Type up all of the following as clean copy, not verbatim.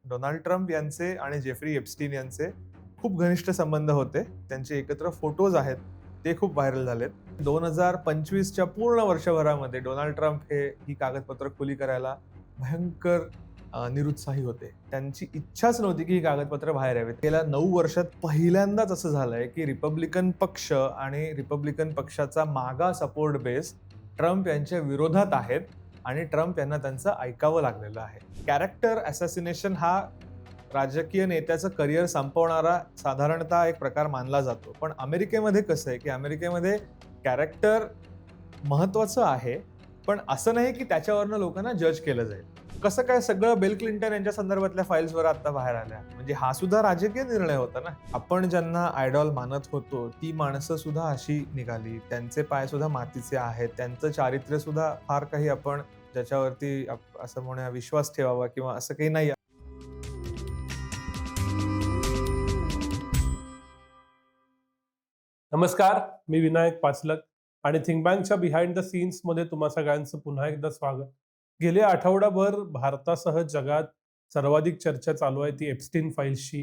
Donald Trump यांचे आणि Jeffrey Epstein यांचे खूप घनिष्ठ संबंध होते. त्यांचे एकत्र फोटोज आहेत, ते खूप व्हायरल झालेत. 2025च्या पूर्ण वर्षभरामध्ये डोनाल्ड ट्रम्प हे ही कागदपत्र खुली करायला भयंकर निरुत्साही होते. त्यांची इच्छाच नव्हती की ही कागदपत्र बाहेर यावीत. गेल्या 9 वर्षात पहिल्यांदाच असं झालंय की रिपब्लिकन पक्ष आणि रिपब्लिकन पक्षाचा मागा सपोर्ट बेस ट्रम्प यांच्या विरोधात आहेत आणि ट्रम्प यांना त्यांचं ऐकावं लागलेलं आहे. कॅरेक्टर असॅसिनेशन हा राजकीय नेत्याचं करिअर संपवणारा साधारणतः एक प्रकार मानला जातो. पण अमेरिकेमध्ये कसं आहे, की अमेरिकेमध्ये कॅरेक्टर महत्वाचं आहे, पण असं नाही की त्याच्यावरनं लोकांना जज केलं जाईल. कसं काय सगळं बिल क्लिंटन यांच्या संदर्भातल्या फाईल्सवर आता बाहेर आल्या. म्हणजे हा सुद्धा राजकीय निर्णय होता ना. आपण ज्यांना आयडॉल मानत होतो, ती माणसं सुद्धा अशी निघाली. त्यांचे पाय सुद्धा मातीचे आहेत. त्यांचं चारित्र्य सुद्धा फार काही आपण ज्याच्यावरती असं म्हणूया विश्वास ठेवावा किंवा असं काही नाही. नमस्कार, मी विनायक पाचलक आणि थिंक बँकच्या बिहाइंड द सीन्समध्ये तुम्हा सगळ्यांचं पुन्हा एकदा स्वागत. गेले आठवडाभर भारतासह जगात सर्वाधिक चर्चा चालू आहे ती एप्स्टीन फाईल्सची.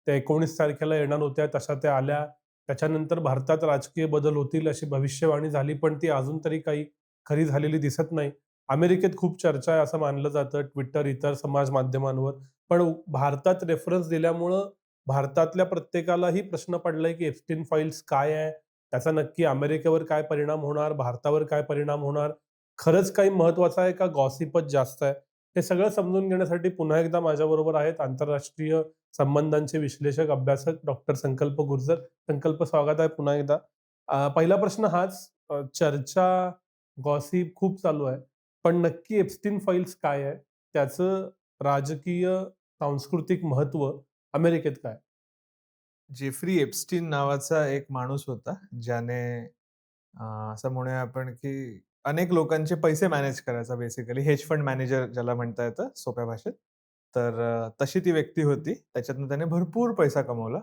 त्या 19 तारखेला येणार होत्या, तशा त्या आल्या. त्याच्यानंतर भारतात राजकीय बदल होतील अशी भविष्यवाणी झाली, पण ती अजून तरी काही खरी झालेली दिसत नाही. अमेरिकेत खूप चर्चा आहे असं मानलं जातं, ट्विटर, इतर समाज माध्यमांवर. पण भारतात रेफरन्स दिल्यामुळं भारतातल्या प्रत्येकालाही प्रश्न पडलाय की एप्स्टीन फाईल्स काय आहे? त्याचा नक्की अमेरिकेवर काय परिणाम होणार? भारतावर काय परिणाम होणार? खरंच काही महत्वाचं आहे का गॉसिपच जास्त आहे? हे सगळं समजून घेण्यासाठी पुन्हा एकदा माझ्याबरोबर आहेत आंतरराष्ट्रीय संबंधांचे विश्लेषक, अभ्यासक डॉक्टर संकल्प गुर्जर. संकल्प, स्वागत आहे पुन्हा एकदा. पहिला प्रश्न हाच, चर्चा, गॉसिप खूप चालू आहे. पण नक्की एप्स्टीन फाईल्स काय आहे? त्याचं राजकीय, सांस्कृतिक महत्त्व अमेरिकेत काय? जेफ्री एप्स्टीन नावाचा एक माणूस होता, ज्याने असं म्हणूया आपण की अनेक लोकांचे पैसे मॅनेज करायचा बेसिकली हेज फंड मॅनेजर ज्याला म्हणता येतं सोप्या भाषेत. तर तशी ती व्यक्ती होती. त्याच्यातनं त्याने भरपूर पैसा कमवला.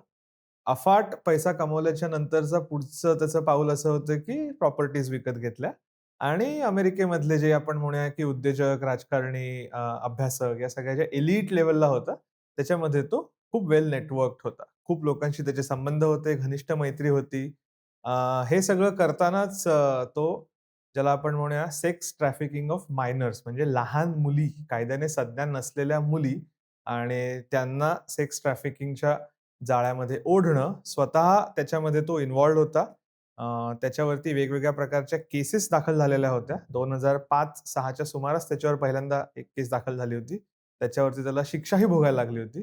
अफाट पैसा कमवल्याच्या नंतरचं पुढचं त्याचं पाऊल असं होतं की प्रॉपर्टीज विकत घेतल्या आणि अमेरिकेमधले जे आपण म्हणूया की उद्योजक, राजकारणी, अभ्यासक या सगळ्या ज्या एलीट लेव्हलला होता, त्याच्यामध्ये तो खूप वेल नेटवर्क्ड होता. खूप लोकांशी त्याचे संबंध होते, घनिष्ठ मैत्री होती. हे सगळं करतानाच तो ज्याला आपण म्हणूया सेक्स ट्रॅफिकिंग ऑफ मायनर्स म्हणजे लहान मुली, कायद्याने सज्ञान नसलेल्या मुली आणि त्यांना सेक्स ट्रॅफिकिंगच्या जाळ्यामध्ये ओढणं, स्वतः त्याच्यामध्ये तो इन्व्हॉल्व्ड होता. त्याच्यावरती वेगवेगळ्या प्रकारच्या केसेस दाखल झालेल्या होत्या. 2005-6 च्या सुमारास त्याच्यावर पहिल्यांदा एक केस दाखल झाली होती. त्याच्यावरती त्याला शिक्षाही भोगायला लागली होती.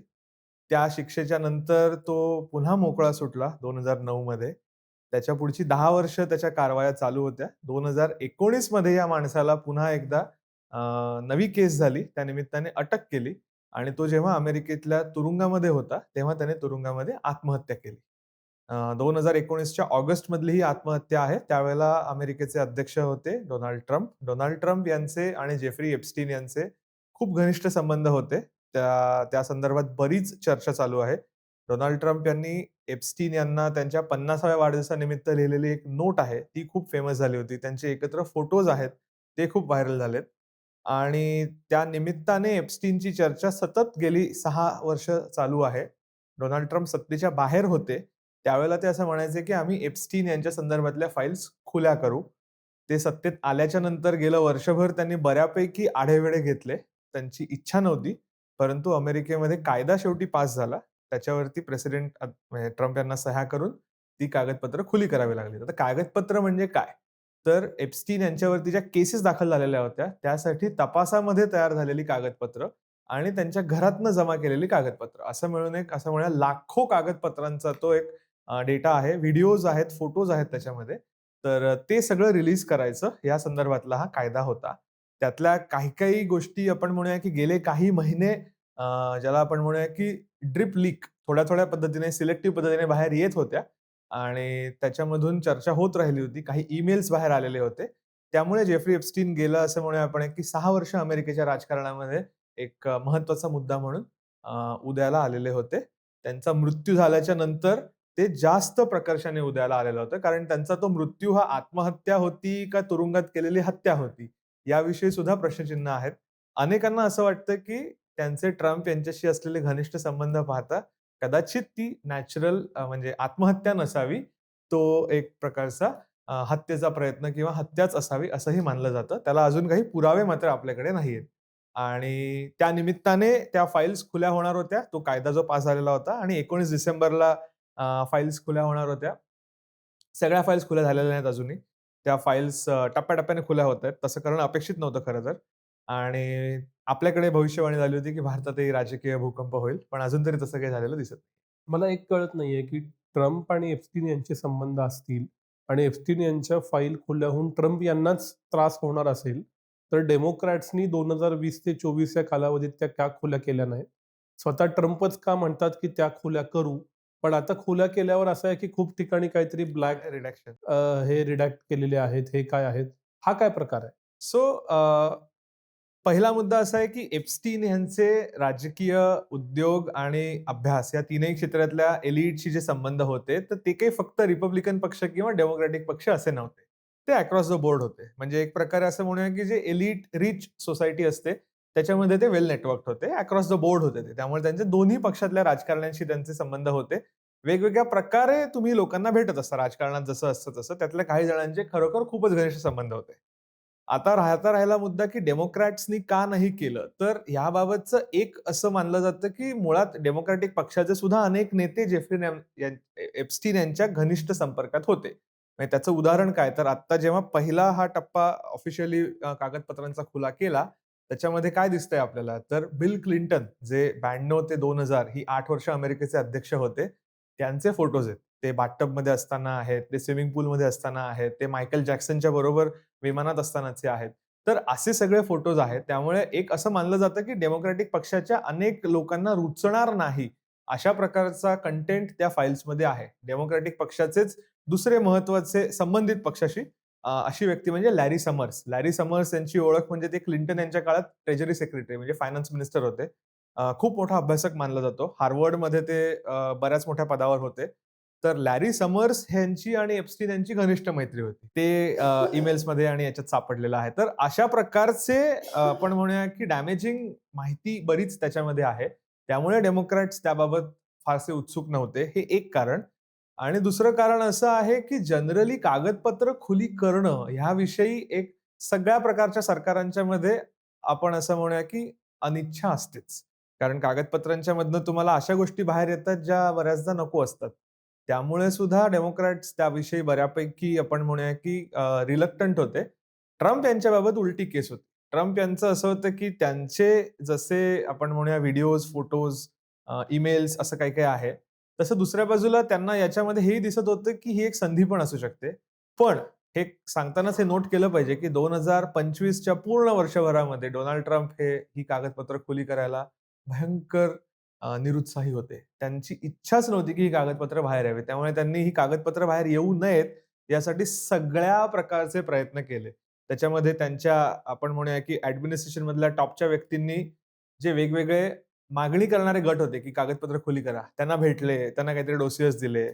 त्या शिक्षेच्या नंतर तो पुन्हा मोकळा सुटला 2009 मध्ये. त्याच्या पुढची 10 वर्ष त्याच्या कारवाया चालू होत्या. 2019 मध्ये या माणसाला पुन्हा एकदा नवी केस झाली. त्या निमित्ताने अटक केली आणि तो जेव्हा अमेरिकेतल्या तुरुंगामध्ये होता, तेव्हा त्याने तुरुंगामध्ये आत्महत्या केली. 2019च्या ऑगस्टमधली ही आत्महत्या आहे. त्यावेळेला अमेरिकेचे अध्यक्ष होते डोनाल्ड ट्रम्प. डोनाल्ड ट्रम्प यांचे आणि जेफ्री एप्स्टीन यांचे खूप घनिष्ठ संबंध होते. त्या संदर्भात बरीच चर्चा चालू आहे. डोनाल्ड ट्रम्प यांनी एप्स्टीन यांना त्यांच्या 50व्या वाढदिवसानिमित्त लिहिलेली एक नोट आहे, ती खूप फेमस झाली होती. त्यांचे एकत्र फोटोज आहेत, ते खूप व्हायरल झालेत आणि त्या निमित्ताने एप्स्टीनची चर्चा सतत गेली 6 वर्ष चालू आहे. डोनाल्ड ट्रम्प सत्तेच्या बाहेर होते. त्यावेळेला ते असं म्हणायचे, की आम्ही एप्स्टीन यांच्या संदर्भातल्या फाइल्स खुल्या करू. ते सत्तेत आल्याच्या नंतर गेलं वर्षभर त्यांनी बऱ्यापैकी आढेवेढे घेतले. त्यांची इच्छा नव्हती. परंतु अमेरिकेमध्ये कायदा शेवटी पास झाला. त्याच्यावरती प्रेसिडेंट म्हणजे ट्रम्प यांना सह्या करून ती कागदपत्र खुली करावी लागली. आता कागदपत्र म्हणजे काय? तर एप्स्टीन यांच्यावरती ज्या केसेस दाखल झालेल्या होत्या, त्यासाठी तपासामध्ये तयार झालेली कागदपत्र आणि त्यांच्या घरातनं जमा केलेली कागदपत्र असं मिळून एक असं म्हणूया लाखो कागदपत्रांचा तो एक डेटा आहे. व्हिडिओज आहेत, फोटोज आहेत त्याच्यामध्ये. तर ते सगळं रिलीज करायचं या संदर्भातला हा कायदा होता. त्यातल्या काही-काही गोष्टी आपण म्हणूया की गेले काही महिने ज्याला आपण म्हणूया की ड्रिप लीक थोड्या-थोड्या पद्धतीने सिलेक्टिव्ह पद्धतीने बाहेर येत होत्या आणि त्याच्यामधून चर्चा होत राहिली होती. काही ईमेल्स बाहेर आलेले होते. त्यामुळे जेफ्री एप्स्टीन गेलं असं म्हणूया आपण की 6 वर्ष अमेरिकेच्या राजकारणामध्ये एक महत्त्वाचा मुद्दा म्हणून उदयाला आलेले होते. त्यांचा मृत्यू झाल्याच्या नंतर ते जास्त प्रकर्षाने उदयाला आलेलं होतं. कारण त्यांचा तो मृत्यू हा आत्महत्या होती का तुरुंगात केलेली हत्या होती? याविषयी सुद्धा प्रश्नचिन्ह आहेत. अनेकांना असं वाटतं, की त्यांचे ट्रम्प यांच्याशी असलेले घनिष्ठ संबंध पाहता कदाचित ती नॅचरल म्हणजे आत्महत्या नसावी. तो एक प्रकारचा हत्येचा प्रयत्न किंवा हत्याच असावी असंही मानलं जातं. त्याला अजून काही पुरावे मात्र आपल्याकडे नाहीयेत. आणि त्या निमित्ताने त्या फाइल्स खुल्या होणार होत्या. तो कायदा जो पास झालेला होता आणि 19 डिसेंबरला फाइल्स खुल्या होणार होत्या. सगळ्या फाइल्स खुल्या झालेल्या नाहीत अजूनही. त्या फाइल्स टप्प्याटप्प्याने खुल्या होतायत. तसं करणं अपेक्षित नव्हतं खरं तर. आणि आपल्याकडे भविष्यवाणी झाली होती, की भारतातही राजकीय भूकंप होईल. पण अजून तरी तसं काही झालेलं दिसत नाही. मला एक कळत नाहीये, की ट्रम्प आणि एप्स्टीन यांचे संबंध असतील आणि एप्स्टीन यांच्या फाईल खुल्या होऊन ट्रम्प यांनाच त्रास होणार असेल, तर डेमोक्रॅट्सनी 2020 ते 24 या कालावधीत त्या का खुल्या केल्या नाहीत? स्वतः ट्रम्पच का म्हणतात, की त्या खुल्या करू? पण आता खुल्या केल्यावर असं आहे, की खूप ठिकाणी काहीतरी ब्लॅक रिडक्शन. हे रिडॅक्ट केलेले आहेत, हे काय आहेत? हा काय प्रकार आहे? सो पहिला मुद्दा असा आहे, की एप्स्टीन यांचे राजकीय, उद्योग आणि अभ्यास या तीनही क्षेत्रातल्या एलिटशी जे संबंध होते, तर ते काही फक्त रिपब्लिकन पक्ष किंवा डेमोक्रॅटिक पक्ष असे नव्हते. ते अक्रॉस द बोर्ड होते. म्हणजे एक प्रकारे असं म्हणूया, की जे एलिट रिच सोसायटी असते, त्याच्यामध्ये ते वेल नेटवर्क्ड होते. अक्रॉस द बोर्ड होते ते. त्यामुळे त्यांचे दोन्ही पक्षातल्या राजकारण्यांशी त्यांचे संबंध होते. वेगवेगळ्या प्रकारे तुम्ही लोकांना भेटत असता राजकारणात जसं असतं तसं. त्यातल्या काही जणांचे खरोखर खूपच घनिष्ठ संबंध होते. आता राहिला मुद्दा, की डेमोक्रॅट्सनी का नाही केलं? तर ह्याबाबतचं एक असं मानलं जातं, की मुळात डेमोक्रॅटिक पक्षाचे सुद्धा अनेक नेते जेफ्री एप्स्टीन यांच्या घनिष्ठ संपर्कात होते. म्हणजे त्याचं उदाहरण काय? तर आत्ता जेव्हा पहिला हा टप्पा ऑफिशियली कागदपत्रांचा खुला केला, त्याच्यामध्ये काय दिसतंय आपल्याला? तर बिल क्लिंटन जे 92 ते 2000 ही 8 वर्ष अमेरिकेचे अध्यक्ष होते, त्यांचे फोटोज आहेत. ते बाथटबमध्ये असताना आहेत, ते स्विमिंग पूलमध्ये असताना आहेत, ते मायकेल जॅक्सनच्या बरोबर विमानात असतानाचे आहेत. तर असे सगळे फोटोज आहेत. त्यामुळे एक असं मानलं जातं, की डेमोक्रॅटिक पक्षाच्या अनेक लोकांना रुचणार नाही, अशा प्रकारचा कंटेंट त्या फाइल्समध्ये आहे. डेमोक्रॅटिक पक्षाचेच दुसरे महत्त्वाचे संबंधित पक्षाशी अशी व्यक्ती म्हणजे लॅरी समर्स. लॅरी समर्स यांची ओळख म्हणजे ते क्लिंटन यांच्या काळात ट्रेजरी सेक्रेटरी म्हणजे फायनान्स मिनिस्टर होते. खूप मोठा अभ्यासक मानला जातो. हार्वर्डमध्ये ते बऱ्याच मोठ्या पदावर होते. तर लॅरी समर्स ह्यांची आणि एप्स्टीन यांची घनिष्ठ मैत्री होती. ते ईमेल्समध्ये आणि याच्यात सापडलेलं आहे. तर अशा प्रकारचे आपण म्हणूया की डॅमेजिंग माहिती बरीच त्याच्यामध्ये आहे. त्यामुळे डेमोक्रॅट्स त्याबाबत फारसे उत्सुक नव्हते. हे एक कारण. आणि दुसरं कारण असं आहे, की जनरली कागदपत्र खुली करणं ह्याविषयी एक सगळ्या प्रकारच्या सरकारांच्यामध्ये आपण असं म्हणूया, की अनिच्छा असतेच. कारण कागदपत्रांच्या मधनं तुम्हाला अशा गोष्टी बाहेर येतात, ज्या बऱ्याचदा नको असतात. त्यामुळे सुद्धा डेमोक्रॅट्स त्याविषयी बऱ्यापैकी आपण म्हणूया, की रिलक्टंट होते. ट्रम्प यांच्याबाबत उलटी केस होती. ट्रम्प यांचं असं होतं, की त्यांचे जसे आपण म्हणूया व्हिडिओज, फोटोज, ईमेल्स असं काही-काही आहे. तसं दुसऱ्या बाजूला त्यांना याच्यामध्ये हेही दिसत होतं, की ही एक संधी पण असू शकते. पण हे सांगतानाच हे नोट केलं पाहिजे, की 2025च्या पूर्ण वर्षभरामध्ये डोनाल्ड ट्रम्प हे ही कागदपत्र खुली करायला भयंकर निरुत्साही होते. त्यांची इच्छाच नव्हती, की ही कागदपत्र बाहेर यावी. त्यामुळे त्यांनी ही कागदपत्र बाहेर येऊ नयेत यासाठी सगळ्या प्रकारचे प्रयत्न केले. त्याच्यामध्ये त्यांच्या आपण म्हणूया, की ॲडमिनिस्ट्रेशनमधल्या टॉपच्या व्यक्तींनी जे वेगवेगळे मागणी करणारे गट होते, की कागदपत्र खुली करा. त्यांना भेटले, त्यांना काहीतरी डोसियर्स दिले.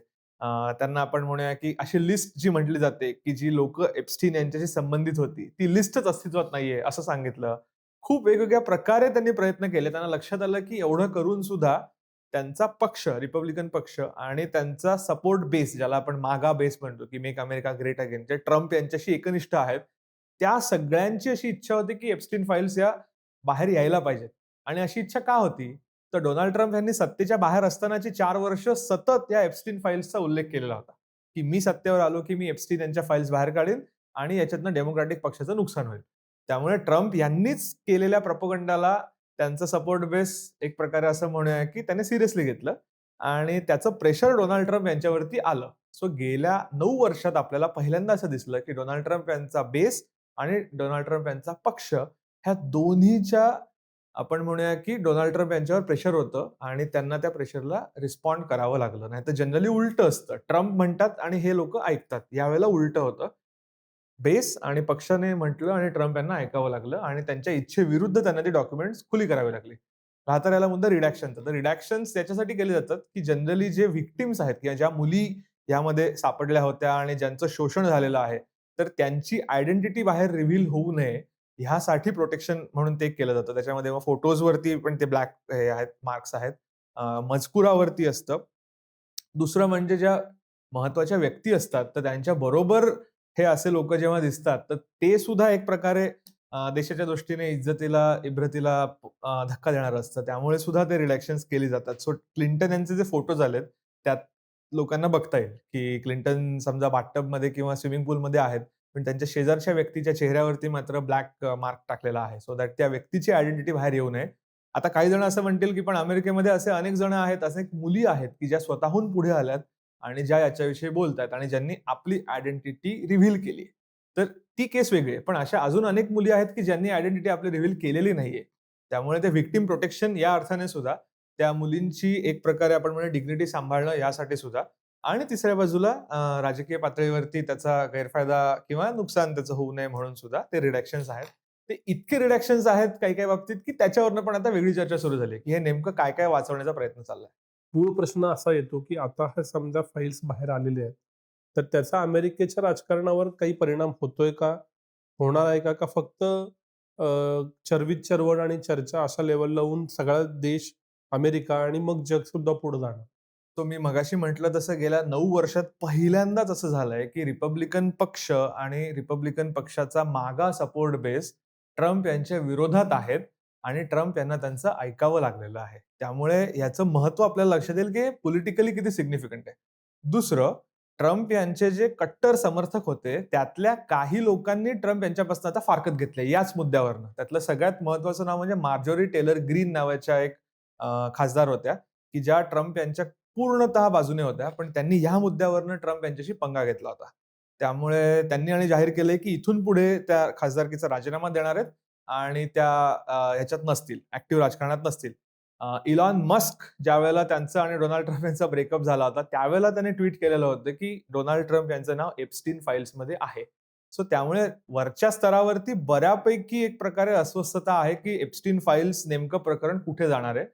त्यांना आपण म्हणूया, की अशी लिस्ट जी म्हटली जाते, की जी लोकं एप्स्टीन यांच्याशी संबंधित होती, ती लिस्टच अस्तित्वात नाहीये असं सांगितलं. खूप वेगवेगळ्या प्रकारे त्यांनी प्रयत्न केले. त्यांना लक्षात आलं, की एवढं करून सुद्धा त्यांचा पक्ष, रिपब्लिकन पक्ष आणि त्यांचा सपोर्ट बेस ज्याला आपण मागा बेस म्हणतो, की मेक अमेरिका ग्रेट अगेन, जे ट्रम्प यांच्याशी एकनिष्ठ आहेत. त्या सगळ्यांची अशी इच्छा होती, की एप्स्टीन फाइल्स या बाहेर यायला पाहिजेत. आणि अशी इच्छा का होती? तर डोनाल्ड ट्रम्प यांनी सत्तेच्या बाहेर असतानाची 4 वर्ष सतत या एप्स्टीन फाइल्सचा उल्लेख केलेला होता, की मी सत्तेवर आलो, की मी एप्स्टीन यांच्या फाइल्स बाहेर काढीन आणि याच्यातनं डेमोक्रॅटिक पक्षाचं नुकसान होईल. त्यामुळे ट्रम्प यांनीच केलेल्या प्रोपगंडाला त्यांचा सपोर्ट बेस एक प्रकारे असं म्हणूया, की त्याने सिरियसली घेतलं आणि त्याचं प्रेशर डोनाल्ड ट्रम्प यांच्यावरती आलं. सो गेल्या 9 वर्षात आपल्याला पहिल्यांदा असं दिसलं, की डोनाल्ड ट्रम्प यांचा बेस आणि डोनाल्ड ट्रम्प यांचा पक्ष ह्या दोन्हीच्या आपण म्हणूया, की डोनाल्ड ट्रम्प यांच्यावर प्रेशर होतं आणि त्यांना त्या प्रेशरला रिस्पॉन्ड करावं लागलं. नाहीतर जनरली उलटं असतं. ट्रम्प म्हणतात आणि हे लोकं ऐकतात. यावेळेला उलटं होतं. बेस आणि पक्षाने म्हटलं आणि ट्रम्प यांना ऐकावं लागलं आणि त्यांच्या इच्छेविरुद्ध त्यांना ती डॉक्युमेंट्स खुली करावी लागली. राहता राहिला मुद्दा रिडॅक्शनचा. तर रिडॅक्शन्स त्याच्यासाठी केले जातात, की जनरली जे व्हिक्टिम्स आहेत किंवा ज्या मुली यामध्ये सापडल्या होत्या आणि ज्यांचं शोषण झालेलं आहे, तर त्यांची आयडेंटिटी बाहेर रिव्हील होऊ नये ह्यासाठी प्रोटेक्शन म्हणून ते केलं जातं. त्याच्यामध्ये मग फोटोजवरती पण ते ब्लॅक हे आहेत, मार्क्स आहेत. मजकुरावरती असतं. दुसरं म्हणजे ज्या महत्त्वाच्या व्यक्ती असतात, तर त्यांच्याबरोबर हे असे लोकं जेव्हा दिसतात, तर ते सुद्धा एक प्रकारे देशाच्या दृष्टीने इज्जतीला, इब्रतीला धक्का देणारं असतं. त्यामुळे सुद्धा ते रिडक्शन्स केली जातात. सो क्लिंटन यांचे जे फोटो झालेत, त्यात लोकांना बघता येईल, की क्लिंटन समजा बाथटबमध्ये किंवा स्विमिंग पूलमध्ये आहेत, पण त्यांच्या शेजारच्या व्यक्तीच्या चेहऱ्यावरती मात्र ब्लॅक मार्क टाकलेला आहे. सो दॅट त्या व्यक्तीची आयडेंटिटी बाहेर येऊ नये. आता काही जण असं म्हणतील, की पण अमेरिकेमध्ये असे अनेक जण आहेत, असे मुली आहेत, की ज्या स्वतःहून पुढे आल्यात आणि ज्या याच्याविषयी बोलतायत आणि ज्यांनी आपली आयडेंटिटी रिव्हील केली. तर ती केस वेगळी आहे. पण अशा अजून अनेक मुली आहेत, की ज्यांनी आयडेंटिटी आपली रिव्हील केलेली नाहीये. त्यामुळे ते व्हिक्टिम प्रोटेक्शन या अर्थाने सुद्धा त्या मुलींची एक प्रकारे आपण म्हणूया डिग्निटी सांभाळणं यासाठी सुद्धा आणि तिसऱ्या बाजूला राजकीय पातळीवरती त्याचा गैरफायदा किंवा नुकसान त्याचं होऊ नये म्हणून सुद्धा ते रिडक्शन्स आहेत. ते इतके रिडक्शन्स आहेत काही-काही बाबतीत, की त्याच्यावरनं पण आता वेगळी चर्चा सुरू झाली की हे नेमकं काय-काय वाचवण्याचा प्रयत्न चाललाय. मूळ प्रश्न असा येतो, की आता हे समजा फाइल्स बाहेर आलेले आहेत, तर त्याचा अमेरिकेच्या राजकारणावर काही परिणाम होतोय का? होणार आहे का? का फक्त चर्वित चर्वण आणि चर्चा अशा लेव्हलला होऊन सगळा देश, अमेरिका आणि मग जगसुद्धा पुढे जाणार? तो मी मगाशी म्हटलं तसं गेल्या 9 वर्षात पहिल्यांदाच असं झालंय, की रिपब्लिकन पक्ष आणि रिपब्लिकन पक्षाचा मागा सपोर्ट बेस ट्रम्प यांच्या विरोधात आहेत आणि ट्रम्प यांना त्यांचं ऐकावं लागलेलं आहे. त्यामुळे याचं महत्त्व आपल्याला लक्षात येईल, की पॉलिटिकली किती सिग्निफिकंट आहे. दुसरं, ट्रम्प यांचे जे कट्टर समर्थक होते, त्यातल्या काही लोकांनी ट्रम्प यांच्यापासून आता फारकत घेतली याच मुद्द्यावरनं. त्यातलं सगळ्यात महत्त्वाचं नाव म्हणजे मार्जोरी टेलर ग्रीन नावाच्या एक खासदार होत्या, की ज्या ट्रम्प यांच्या पूर्णतः बाजूने होत्या. पण त्यांनी ह्या मुद्द्यावरनं ट्रम्प यांच्याशी पंगा घेतला होता. त्यामुळे त्यांनी आणि जाहीर केलंय, की इथून पुढे त्या खासदारकीचा राजीनामा देणार आहेत आणि त्या ह्याच्यात नसतील, ॲक्टिव्ह राजकारणात नसतील. इलॉन मस्क ज्यावेळेला त्यांचं आणि डोनाल्ड ट्रम्प यांचा ब्रेकअप झाला होता, त्यावेळेला त्यांनी ट्वीट केलेलं होतं, की डोनाल्ड ट्रम्प यांचं नाव एप्स्टीन फाइल्समध्ये आहे. सो त्यामुळे वरच्या स्तरावरती बऱ्यापैकी एक प्रकारे अस्वस्थता आहे, की एप्स्टीन फाइल्स नेमकं प्रकरण कुठे जाणार आहे.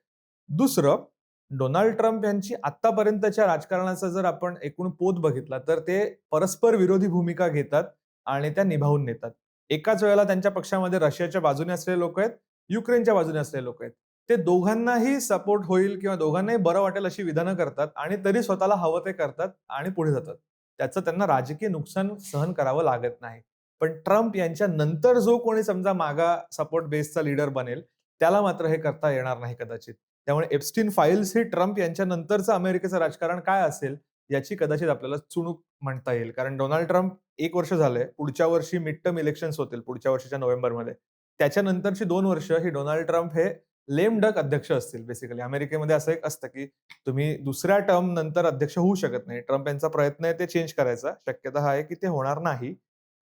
दुसरं, डोनाल्ड ट्रम्प यांची आत्तापर्यंतच्या राजकारणाचा जर आपण एकूण पोत बघितला, तर ते परस्पर विरोधी भूमिका घेतात आणि त्या निभावून नेतात. एकाच वेळेला त्यांच्या पक्षामध्ये रशियाच्या बाजूने असलेले लोकं आहेत, युक्रेनच्या बाजूने असलेले लोकं आहेत. ते दोघांनाही सपोर्ट होईल किंवा दोघांनाही बरं वाटेल अशी विधानं करतात आणि तरी स्वतःला हवं ते करतात आणि पुढे जातात. त्याचं त्यांना राजकीय नुकसान सहन करावं लागत नाही. पण ट्रम्प यांच्या नंतर जो कोणी समजा मागा सपोर्ट बेसचा लीडर बनेल, त्याला मात्र हे करता येणार नाही कदाचित. त्यामुळे एप्स्टीन फाइल्स ही ट्रम्प यांच्या नंतरचं अमेरिकेचं राजकारण काय असेल, याची कदाचित आपल्याला चुणूक म्हणता येईल. कारण डोनाल्ड ट्रम्प 1 वर्ष झालंय. पुढच्या वर्षी मिड टर्म इलेक्शन्स होतील पुढच्या वर्षीच्या नोव्हेंबरमध्ये. त्याच्यानंतरची 2 वर्ष ही डोनाल्ड ट्रम्प हे लेम डक अध्यक्ष असतील बेसिकली. अमेरिकेमध्ये असं एक असतं, की तुम्ही दुसऱ्या टर्म नंतर अध्यक्ष होऊ शकत नाही. ट्रम्प यांचा प्रयत्न आहे ते चेंज करायचा. शक्यता हा आहे, की ते होणार नाही.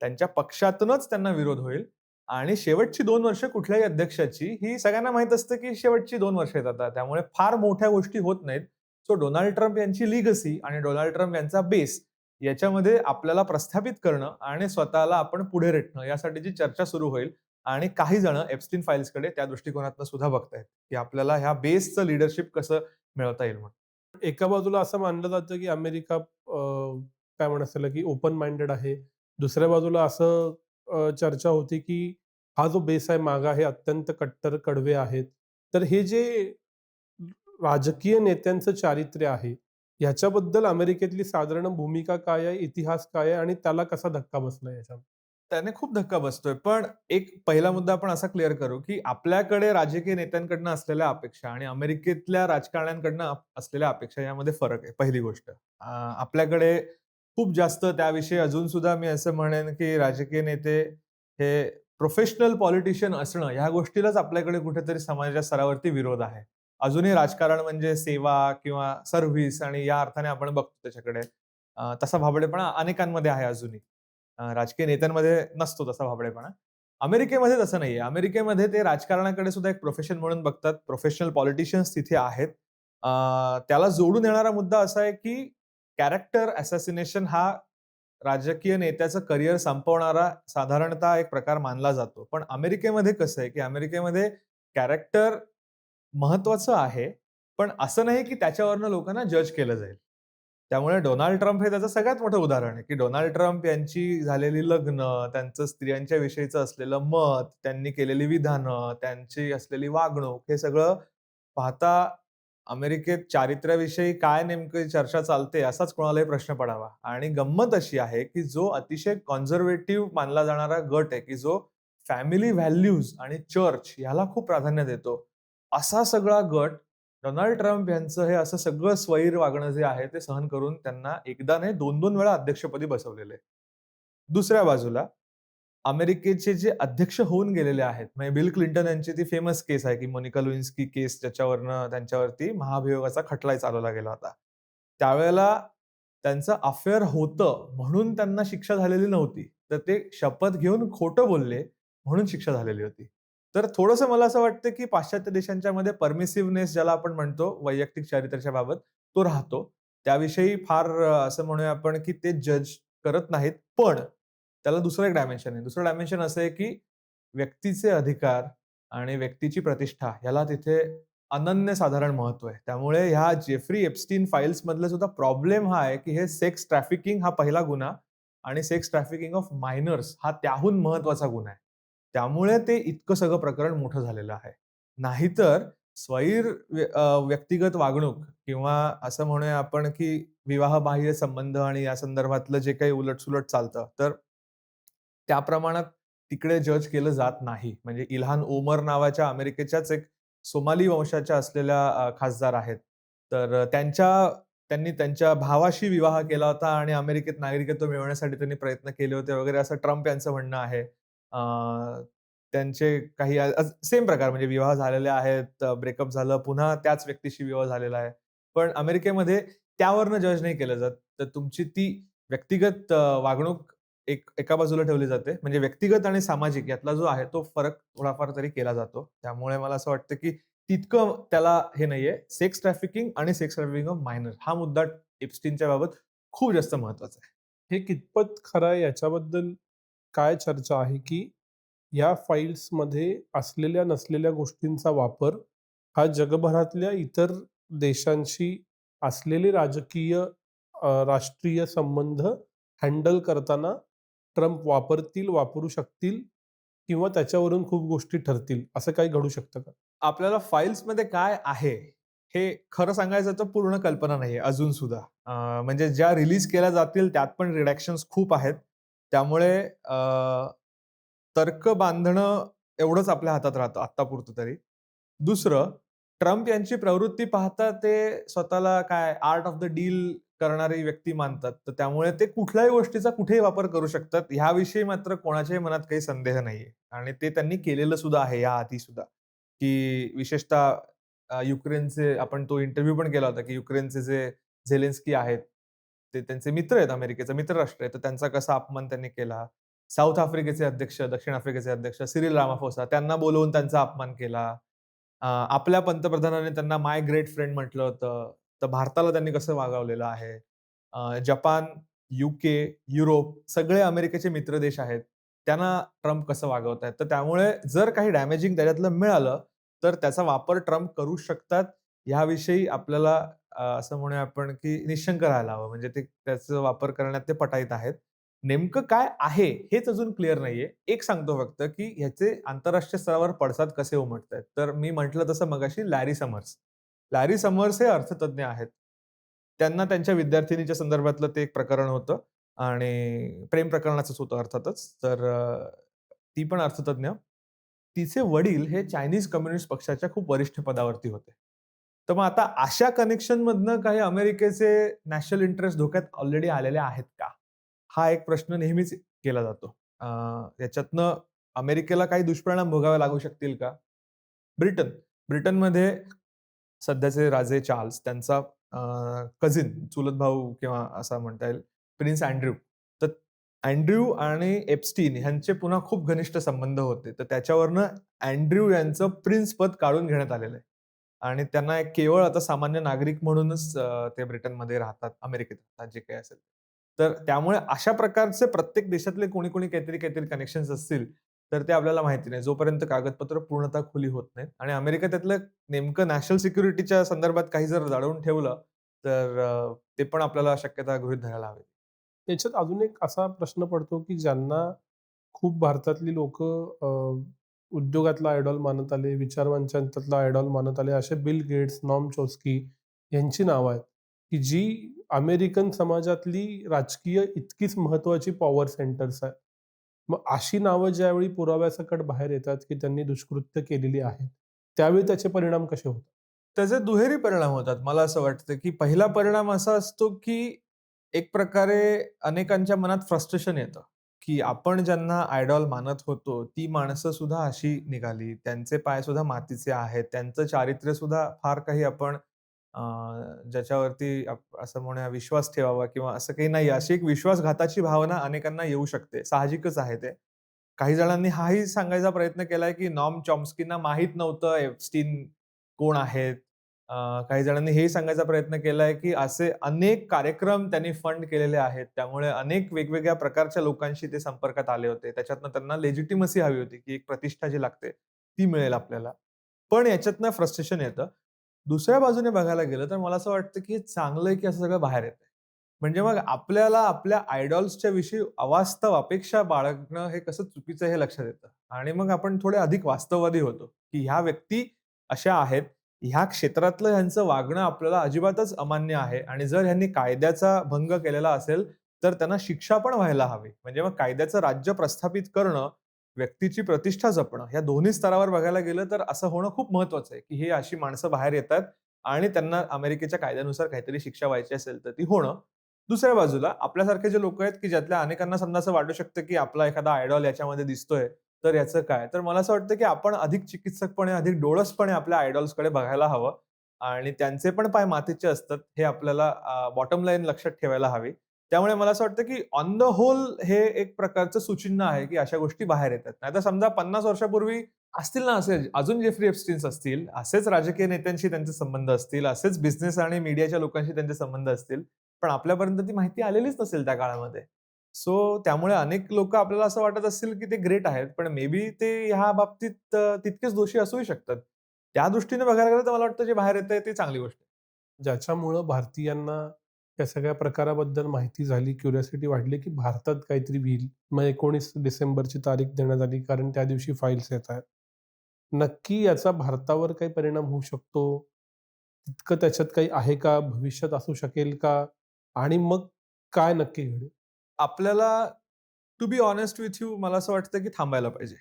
त्यांच्या पक्षातूनच त्यांना विरोध होईल आणि शेवटची 2 वर्ष कुठल्याही अध्यक्षाची ही सगळ्यांना माहीत असतं, की शेवटची 2 वर्ष आहेत आता. त्यामुळे फार मोठ्या गोष्टी होत नाहीत. सो डोनाल्ड ट्रम्प यांची लिगसी आणि डोनाल्ड ट्रम्प यांचा बेस याच्यामध्ये आपल्याला प्रस्थापित करणं आणि स्वतःला आपण पुढे रेटणं यासाठीची चर्चा सुरू होईल आणि काही जण एप्स्टीन फाइल्सकडे त्या दृष्टिकोनातनं सुद्धा बघतायत, की आपल्याला ह्या बेसचं लीडरशिप कसं मिळवता येईल म्हणून. एका बाजूला असं मानलं जातं, की अमेरिका काय म्हणतात त्याला, की ओपन माइंडेड आहे. दुसऱ्या बाजूला असं चर्चा होती, की हा जो बेस आहे मागा हे अत्यंत कट्टर कडवे आहेत. तर हे जे राजकीय नेत्यांचं चारित्र्य आहे, ह्याच्याबद्दल अमेरिकेतली साधारण भूमिका काय आहे, इतिहास काय आहे आणि त्याला कसा धक्का बसला याच्यात? त्याने खूप धक्का बसतोय. पण एक पहिला मुद्दा आपण असा क्लिअर करू, की आपल्याकडे राजकीय नेत्यांकडनं असलेल्या अपेक्षा आणि अमेरिकेतल्या राजकारण्यांकडनं असलेल्या अपेक्षा यामध्ये फरक आहे, पहिली गोष्ट. आपल्याकडे खूप जास्त त्याविषयी अजून सुद्धा मी असं म्हणेन, की राजकीय नेते हे प्रोफेशनल पॉलिटिशियन असणं, ह्या गोष्टीलाच आपल्याकडे कुठेतरी समाजाच्या स्तरावरती विरोध आहे. अजूनही राजकारण म्हणजे सेवा किंवा सर्व्हिस आणि या अर्थाने आपण बघतो त्याच्याकडे. तसा भाबडेपणा अनेकांमध्ये आहे अजूनही. राजकीय नेत्यांमध्ये नसतो तसा भाबडेपणा. अमेरिकेमध्ये तसं नाहीये. अमेरिकेमध्ये ते राजकारणाकडे सुद्धा एक प्रोफेशन म्हणून बघतात. प्रोफेशनल पॉलिटिशियन्स तिथे आहेत. त्याला जोडून येणारा मुद्दा असा आहे, की कॅरेक्टर असॅसिनेशन हा राजकीय नेत्याचं करियर संपवणारा साधारणतः एक प्रकार मानला जातो. पण अमेरिकेमध्ये कसं आहे, की अमेरिकेमध्ये कॅरेक्टर महत्वाचं आहे. पण असं नाही, की त्याच्यावरनं लोकांना जज केलं जाईल. त्यामुळे डोनाल्ड ट्रम्प हे त्याचं सगळ्यात मोठं उदाहरण आहे, की डोनाल्ड ट्रम्प यांची झालेली लग्न, त्यांचं स्त्रियांच्या विषयीचं असलेलं मत, त्यांनी केलेली विधानं, त्यांची असलेली वागणूक हे सगळं पाहता अमेरिकेत चारित्र्याविषयी काय नेमकी चर्चा चालते असाच कोणालाही प्रश्न पडावा. आणि गंमत अशी आहे, की जो अतिशय कन्झर्व्हेटिव्ह मानला जाणारा गट आहे, की जो फॅमिली व्हॅल्यूज आणि चर्च ह्याला खूप प्राधान्य देतो. असा सगळा गट डोनाल्ड ट्रम्प यांचं हे असं सगळं स्वैर वागणं जे आहे ते सहन करून त्यांना एकदा नाही 2-2 वेळा अध्यक्षपदी बसवलेलं आहे. दुसऱ्या बाजूला अमेरिकेचे जे अध्यक्ष होऊन गेलेले आहेत, म्हणजे बिल क्लिंटन यांची ती फेमस केस आहे, की मोनिका लेविन्स्की केस ज्याच्यावरनं त्यांच्यावरती महाभियोगाचा खटलाही चालवला गेला होता. त्यावेळेला त्यांचं अफेअर होतं म्हणून त्यांना शिक्षा झालेली नव्हती. तर ते शपथ घेऊन खोटं बोलले म्हणून शिक्षा झालेली होती. तर थोडंसं मला असं वाटतं, की पाश्चात्य देशांच्यामध्ये परमिसिव्हनेस ज्याला आपण म्हणतो वैयक्तिक चारित्र्याच्या बाबत, तो राहतो. त्याविषयी फार असं म्हणूया आपण, की ते जज करत नाहीत. पण त्याला दुसरं एक डायमेन्शन आहे. दुसरं डायमेन्शन असं आहे, की व्यक्तीचे अधिकार आणि व्यक्तीची प्रतिष्ठा ह्याला तिथे अनन्यसाधारण महत्त्व आहे. त्यामुळे ह्या जेफ्री एप्स्टीन फाइल्समधला सुद्धा प्रॉब्लेम हा आहे, की हे सेक्स ट्रॅफिकिंग हा पहिला गुन्हा आणि सेक्स ट्रॅफिकिंग ऑफ मायनर्स हा त्याहून महत्त्वाचा गुन्हा आहे. त्यामुळे ते इतकं सगळं प्रकरण मोठं झालेलं आहे. नाहीतर व्यक्तिगत वागणूक किंवा असं म्हणूया आपण, की विवाहबाह्य संबंध आणि या संदर्भातलं जे काही उलट चालतं, तर त्या प्रमाणात तिकडे जज केलं जात नाही. म्हणजे इल्हान ओमर नावाच्या अमेरिकेच्याच एक सोमाली वंशाच्या असलेल्या खासदार आहेत. तर त्यांनी त्यांच्या भावाशी विवाह केला होता आणि अमेरिकेत नागरिकत्व मिळवण्यासाठी त्यांनी प्रयत्न केले होते वगैरे असं ट्रम्प यांचं म्हणणं आहे. त्यांचे काही सेम प्रकार म्हणजे विवाह झालेले आहेत, ब्रेकअप झालं, पुन्हा त्याच व्यक्तीशी विवाह झालेला आहे. पण अमेरिकेमध्ये त्यावरनं जज नाही केलं जात. तर तुमची ती व्यक्तिगत वागणूक एका बाजूला ठेवली जाते. म्हणजे व्यक्तिगत आणि सामाजिक यातला जो आहे तो फरक थोडाफार तरी केला जातो. त्यामुळे मला असं वाटतं, की तितकं त्याला हे नाहीये. सेक्स ट्रॅफिकिंग आणि सेक्स ट्रॅफिकिंग ऑफ मायनर हा मुद्दा एप्स्टीनच्या बाबत खूप जास्त महत्वाचा आहे. हे कितपत खरं आहे याच्याबद्दल काय चर्चा आहे, की या फाईल्समध्ये असलेल्या नसलेल्या गोष्टींचा वापर हा जगभरातल्या इतर देशांशी असलेले राष्ट्रीय संबंध हँडल करताना ट्रम्प वापरू शकतील किंवा त्याच्यावरून खूप गोष्टी ठरतील, असं काही घडू शकतं का? आपल्याला फाइल्समध्ये काय आहे, हे खरं सांगायचं तर पूर्ण कल्पना नाहीये अजून सुद्धा. म्हणजे ज्या रिलीज केल्या जातील त्यात पण रिडॅक्शन्स खूप आहेत. त्यामुळे तर्क बांधणं एवढंच आपल्या हातात राहतं आत्तापुरतं तरी. दुसरं, ट्रम्प यांची प्रवृत्ती पाहता ते स्वतःला काय आर्ट ऑफ द डील करणारी व्यक्ती मानतात. तर त्यामुळे ते कुठल्याही गोष्टीचा कुठेही वापर करू शकतात. ह्याविषयी मात्र कोणाच्याही मनात काही संदेह नाहीये. आणि ते त्यांनी केलेलं सुद्धा आहे याआधी सुद्धा, की विशेषतः युक्रेनचे आपण तो इंटरव्ह्यू पण केला होता, की युक्रेनचे जे झेलेन्स्की आहेत, ते त्यांचे मित्र आहेत, अमेरिकेचा मित्रराष्ट्र आहे. तर त्यांचा कसा अपमान त्यांनी केला. साउथ आफ्रिकेचे अध्यक्ष, दक्षिण आफ्रिकेचे अध्यक्ष सिरिल रामाफोसा त्यांना बोलवून त्यांचा अपमान केला. आपल्या पंतप्रधानांनी त्यांना माय ग्रेट फ्रेंड म्हटलं होतं. तर भारताला त्यांनी कसं वागवलेलं आहे. जपान, यूके, युरोप सगळे अमेरिकेचे मित्र देश आहेत. त्यांना ट्रम्प कसं वागवतायत. तर त्यामुळे जर काही डॅमेजिंग त्याच्यातलं मिळालं, तर त्याचा वापर ट्रम्प करू शकतात. ह्याविषयी आपल्याला असं म्हणूया आपण, की निशंक राहायला हवं. म्हणजे ते त्याचा वापर करण्यात ते पटाईत आहेत. नेमकं काय आहे हेच अजून क्लिअर नाहीये. एक सांगतो फक्त, की ह्याचे आंतरराष्ट्रीय स्तरावर पडसाद कसे उमटतायत. तर मी म्हटलं तसं मगाशी लॅरी समर्स. लॅरी समर्स हे अर्थतज्ञ आहेत. त्यांना त्यांच्या विद्यार्थिनीच्या संदर्भातलं ते एक प्रकरण होतं आणि प्रेम प्रकरणाचंच होतं अर्थातच. तर ती पण अर्थतज्ञ. तिचे वडील हे चायनीज कम्युनिस्ट पक्षाच्या खूप वरिष्ठ पदावरती होते. तर मग आता अशा कनेक्शनमधनं काही अमेरिकेचे नॅशनल इंटरेस्ट धोक्यात ऑलरेडी आलेले आहेत का? हा एक प्रश्न नेहमीच केला जातो. याच्यातनं अमेरिकेला काही दुष्परिणाम भोगावे लागू शकतील का? ब्रिटन. ब्रिटनमध्ये सध्याचे राजे चार्ल्स त्यांचा कझिन, चुलत भाऊ किंवा असं म्हणता येईल, प्रिन्स अँड्र्यू. तर अँड्र्यू आणि एप्स्टीन ह्यांचे पुन्हा खूप घनिष्ठ संबंध होते. तर त्याच्यावरनं अँड्र्यू यांचं प्रिन्स पद काढून घेण्यात आलेलं आहे. आणि त्यांना एक केवळ आता सामान्य नागरिक म्हणूनच ते ब्रिटनमध्ये राहतात, अमेरिकेत राहतात, जे काही असेल. तर त्यामुळे अशा प्रकारचे प्रत्येक देशातले कोणी-कोणी काहीतरी कनेक्शन्स असतील, तर ते आपल्याला माहिती नाही. जोपर्यंत कागदपत्र पूर्णतः खुली होत नाहीत आणि अमेरिका त्यातलं नेमकं नॅशनल सिक्युरिटीच्या संदर्भात काही जर दडवून ठेवलं, तर ते पण आपल्याला शक्यता गृहीत धरायला हवी. याच्यात अजून एक असा प्रश्न पडतो, की ज्यांना खूप भारतातली लोकं उद्योगातला आयडॉल मानत आले, विचारवंतातला आयडॉल मानत आले, असे बिल गेट्स, नॉर्म चॉम्स्की यांची नावं आहेत, की जी अमेरिकन समाजातली राजकीय इतकीच महत्त्वाची पॉवर सेंटर्स आहेत. मग अशी नावं ज्यावेळी पुराव्यासकट बाहेर येतात, की त्यांनी दुष्कृत्य केलेली आहेत, त्यावेळी त्याचे परिणाम कसे होतात? त्याचे दुहेरी परिणाम होतात. मला असं वाटतं, की पहिला परिणाम असा असतो, की एक प्रकारे अनेकांच्या मनात फ्रस्ट्रेशन येतं, की आपण ज्यांना आयडॉल मानत होतो, ती माणसं सुद्धा अशी निघाली. त्यांचे पाय सुद्धा मातीचे आहेत. त्यांचं चारित्र्य सुद्धा फार काही आपण अ, ज्याच्यावरती असं म्हणूया विश्वास ठेवावा किंवा असं काही नाही. अशी एक विश्वासघाताची भावना अनेकांना येऊ शकते. साहजिकच आहे ते. काही जणांनी हाही सांगायचा प्रयत्न केलाय, की नॉर्म चॉम्स्कींना माहीत नव्हतं एप्स्टीन कोण आहेत. अ, काही जणांनी हेही सांगायचा प्रयत्न केलाय, की असे अनेक कार्यक्रम त्यांनी फंड केलेले आहेत. त्यामुळे अनेक वेगवेगळ्या प्रकारच्या लोकांशी ते संपर्कात आले होते. त्याच्यातनं त्यांना लेजिटिमसी हवी होती, की एक प्रतिष्ठा जी लागते, ती मिळेल आपल्याला. पण याच्यातनं फ्रस्ट्रेशन येतं. दुसऱ्या बाजूने बघायला गेलं तर मला असं वाटतं, की हे चांगलं आहे, की असं सगळं बाहेर येतंय. म्हणजे मग आपल्याला आपल्या आयडॉल्सच्या विषयी अवास्तव अपेक्षा बाळगणं हे कसं चुकीचं आहे हे लक्षात येतं. आणि मग आपण थोडे अधिक वास्तववादी होतो, की ह्या व्यक्ती अशा आहेत, ह्या क्षेत्रातलं ह्यांचं वागणं आपल्याला अजिबातच अमान्य आहे आणि जर ह्यांनी कायद्याचा भंग केलेला असेल, तर त्यांना शिक्षा पण व्हायला हवी. म्हणजे मग कायद्याचं राज्य प्रस्थापित करणं, व्यक्तीची प्रतिष्ठा जपणं, या दोन्ही स्तरावर बघायला गेलं तर असं होणं खूप महत्वाचं आहे, की हे अशी माणसं बाहेर येतात आणि त्यांना अमेरिकेच्या कायद्यानुसार काहीतरी शिक्षा व्हायची असेल, तर ती होणं. दुसऱ्या बाजूला आपल्यासारखे जे लोकं आहेत, की ज्यातल्या अनेकांना समजा असं वाटू शकतं, की आपला एखादा आयडॉल याच्यामध्ये दिसतोय, तर याचं काय? तर मला असं वाटतं, की आपण अधिक चिकित्सकपणे, अधिक डोळसपणे आपल्या आयडॉल्सकडे बघायला हवं आणि त्यांचे पण पाय मातीचे असतात, हे आपल्याला बॉटम लाईन लक्षात ठेवायला हवी. त्यामुळे मला असं वाटतं, की ऑन द होल हे एक प्रकारचं सुचिन्ह आहे, की अशा गोष्टी बाहेर येतात. नाहीतर समजा 50 वर्षापूर्वी असतील ना असे अजून जेफ्री एप्स्टीन्स असतील, असेच राजकीय नेत्यांशी त्यांचे संबंध असतील, असेच बिझनेस आणि मीडियाच्या लोकांशी त्यांचे संबंध असतील. पण आपल्यापर्यंत ती माहिती आलेलीच नसेल त्या काळामध्ये. सो त्यामुळे अनेक लोकं आपल्याला असं वाटत असतील, की ते ग्रेट आहेत. पण मे बी ते ह्या बाबतीत तितकेच दोषी असूही शकतात. त्या दृष्टीने बघायला गेलं तर मला वाटतं जे बाहेर येतंय ती चांगली गोष्ट आहे. ज्याच्यामुळं भारतीयांना या सगळ्या प्रकाराबद्दल माहिती झाली, क्युरिओसिटी वाढली, की भारतात काहीतरी होईल. मग 19 डिसेंबरची तारीख देण्यात आली, कारण त्या दिवशी फाईल्स येतायत. नक्की याचा भारतावर काही परिणाम होऊ शकतो? तितकं त्याच्यात काही आहे का? भविष्यात असू शकेल का? आणि मग काय नक्की घडेल? आपल्याला to be honest with you मला असं वाटतं, की थांबायला पाहिजे.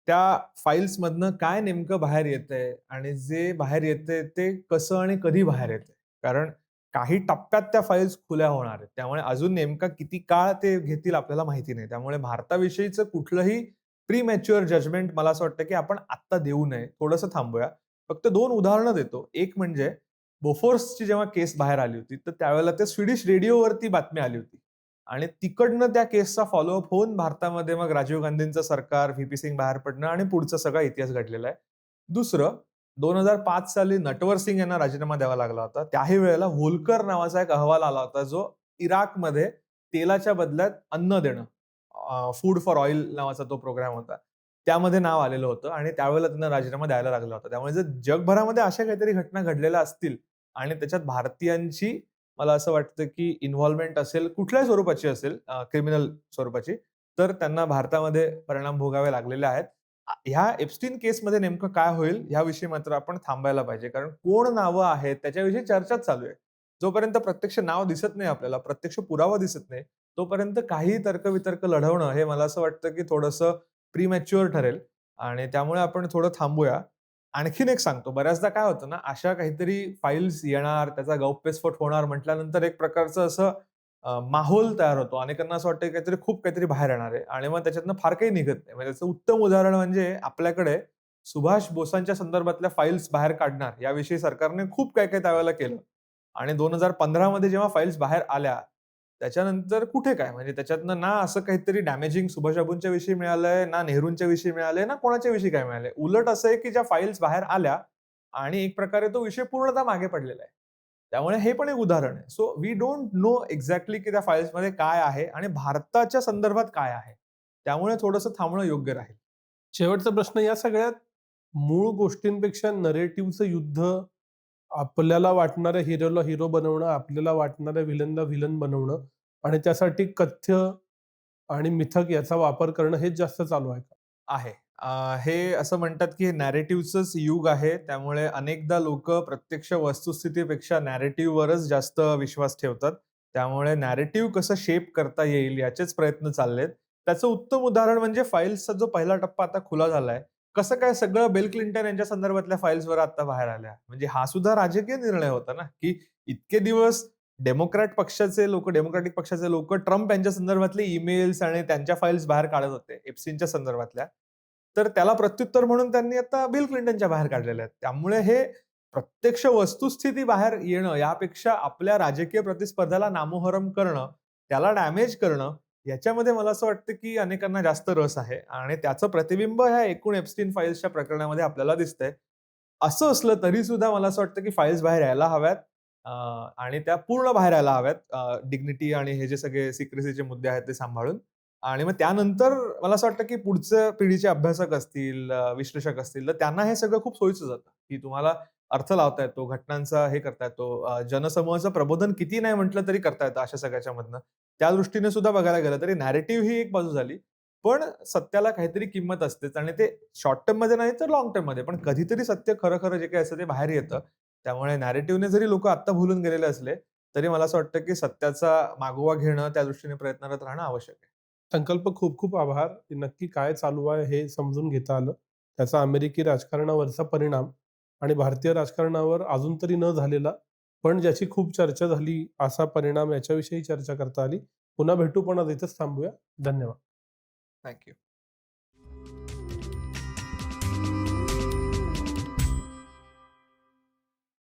त्या फाइल्समधनं काय नेमकं बाहेर येतंय आणि जे बाहेर येतंय ते कसं आणि कधी बाहेर येतंय. कारण काही टप्प्यात त्या फाइल्स खुल्या होणार आहेत. त्यामुळे अजून नेमका किती काळ ते घेतील आपल्याला माहिती नाही. त्यामुळे भारताविषयीचं कुठलंही प्रीमॅच्युअर जजमेंट मला असं वाटतं, की आपण आत्ता देऊ नये. थोडंसं थांबूया. फक्त 2 उदाहरणं देतो. एक म्हणजे बोफोर्सची जेव्हा केस बाहेर आली होती, तर त्यावेळेला ते स्वीडिश रेडिओवरती बातमी आली होती. आणि तिकडनं त्या केसचा फॉलोअप होऊन भारतामध्ये मग राजीव गांधींचं सरकार, व्ही-पी सिंग बाहेर पडणं आणि पुढचा सगळा इतिहास घडलेला आहे. दुसरं 2005 साली नटवर सिंग यांना राजीनामा द्यावा लागला होता. त्याही वेळेला होलकर नावाचा एक अहवाल आला होता, जो इराकमध्ये तेलाच्या बदल्यात अन्न देणं, फूड फॉर ऑइल नावाचा तो प्रोग्राम होता. त्यामध्ये नाव आलेलं होतं आणि त्यावेळेला त्यांना राजीनामा द्यायला लागला होता. त्यामुळे जर जगभरामध्ये अशा काहीतरी घटना घडलेल्या असतील आणि त्याच्यात भारतीयांची मला असं वाटतं, की इन्व्हॉल्वमेंट असेल, कुठल्याही स्वरूपाची असेल क्रिमिनल स्वरूपाची, तर त्यांना भारतामध्ये परिणाम भोगावे लागलेले आहेत. ह्या एप्स्टीन केसमध्ये नेमकं काय होईल, याविषयी मात्र आपण थांबायला पाहिजे. कारण कोण नावं आहेत, त्याच्याविषयी चर्चाच चालू आहे. जोपर्यंत प्रत्यक्ष नाव दिसत नाही आपल्याला, प्रत्यक्ष पुरावा दिसत नाही, तोपर्यंत काहीही तर्क-वितर्क लढवणं हे मला असं वाटतं, की थोडंसं प्रीमॅच्युअर ठरेल आणि त्यामुळे आपण थोडं थांबूया. आणखीन एक सांगतो, बऱ्याचदा काय होतं ना, अशा काहीतरी फाइल्स येणार, त्याचा गौप्यस्फोट होणार म्हटल्यानंतर एक प्रकारचं असं माहोल तयार होतो. अनेकांना असं वाटतं खूप काहीतरी बाहेर येणार आहे आणि मग त्याच्यातनं फार काही निघत नाही. म्हणजे त्याचं उत्तम उदाहरण म्हणजे आपल्याकडे सुभाष बोसांच्या संदर्भातल्या फाइल्स बाहेर काढणार याविषयी सरकारने खूप काही-काही त्यावेळेला केलं आणि 2015 मध्ये जेव्हा फाइल्स बाहेर आल्या, त्याच्यानंतर कुठे काय म्हणजे त्याच्यातनं ना असं काहीतरी डॅमेजिंग सुभाषबाबूंच्या विषयी मिळालंय, ना नेहरूंच्या विषयी मिळालंय, ना कोणाच्या विषयी काय मिळालंय. उलट असं आहे की ज्या फाइल्स बाहेर आल्या आणि एक प्रकारे तो विषय पूर्णतः मागे पडलेला आहे. त्यामुळे हे पण एक उदाहरण आहे. So we don't know exactly की त्या फाइल्समध्ये काय आहे आणि भारताच्या संदर्भात काय आहे. त्यामुळे थोडंसं थांबणं योग्य राहील. शेवटचा प्रश्न, या सगळ्यात मूळ गोष्टींपेक्षा नरेटिव्हचं युद्ध आपल्याला वाटणाऱ्या हिरोला हिरो बनवणं, आपल्याला वाटणाऱ्या व्हिलनला व्हिलन बनवणं आणि त्यासाठी कथ्य आणि मिथक याचा वापर करणं हेच जास्त चालू आहे का? आहे. हे असं म्हणतात, की हे नॅरेटिव्हचंच युग आहे. त्यामुळे अनेकदा लोकं प्रत्यक्ष वस्तुस्थितीपेक्षा नॅरेटिव्हवरच जास्त विश्वास ठेवतात. त्यामुळे नॅरेटिव्ह कसं शेप करता येईल याचेच प्रयत्न चाललेत. त्याचं उत्तम उदाहरण म्हणजे फाइल्सचा जो पहिला टप्पा आता खुला झालाय. कसं काय सगळं बिल क्लिंटन यांच्या संदर्भातल्या फाइल्सवर आता बाहेर आल्या. म्हणजे हा सुद्धा राजकीय निर्णय होता ना, की इतके दिवस डेमोक्रॅटिक पक्षाचे लोकं ट्रम्प यांच्या संदर्भातले ईमेल्स आणि त्यांच्या फाइल्स बाहेर काढत होते, एप्स्टीनच्या संदर्भातल्या. तर त्याला प्रत्युत्तर म्हणून त्यांनी आता बिल क्लिंटनच्या बाहेर काढलेल्या आहेत. त्यामुळे हे प्रत्यक्ष वस्तुस्थिती बाहेर येणं यापेक्षा आपल्या राजकीय प्रतिस्पर्ध्याला नामोहरम करणं, त्याला डॅमेज करणं, याच्यामध्ये मला असं वाटतं, की अनेकांना जास्त रस आहे आणि त्याचं प्रतिबिंब ह्या एकूण एप्स्टीन फाइल्सच्या प्रकरणामध्ये आपल्याला दिसतंय. असं असलं तरी सुद्धा मला असं वाटतं, की फाइल्स बाहेर यायला हव्यात अ, आणि त्या पूर्ण बाहेर यायला हव्यात. डिग्निटी आणि हे जे सगळे सिक्रेसीचे मुद्दे आहेत ते सांभाळून. आणि मग त्यानंतर मला असं वाटतं, की पुढच्या पिढीचे अभ्यासक असतील, विश्लेषक असतील, तर त्यांना हे सगळं खूप सोयीचं जातं, की तुम्हाला अर्थ लावता येतो, घटनांचा हे करता येतो, जनसमूहाचं प्रबोधन किती नाही म्हटलं तरी करता येतं अशा सगळ्याच्या मधनं. त्या दृष्टीने सुद्धा बघायला गेलं तरी नॅरेटिव्ह ही एक बाजू झाली. पण सत्याला काहीतरी किंमत असतेच आणि ते शॉर्ट टर्ममध्ये नाही तर लाँग टर्ममध्ये. पण कधीतरी सत्य खरं-खरं जे काही असतं ते बाहेर येतं. त्यामुळे नॅरेटिव्हने जरी लोकं आत्ता भुलून गेलेले असले, तरी मला असं वाटतं, की सत्याचा मागोवा घेणं, त्या दृष्टीने प्रयत्नरत राहणं आवश्यक आहे. संकल्प खूप खूप आभार. नक्की काय चालू आहे हे समजून घेता आलं. त्याचा अमेरिकी राजकारणावरचा परिणाम आणि भारतीय राजकारणावर अजून तरी न झालेला, पण ज्याची खूप चर्चा झाली असा परिणाम याच्याविषयी चर्चा करता आली. पुन्हा भेटू पण आज इथेच थांबूया. धन्यवाद. Thank you.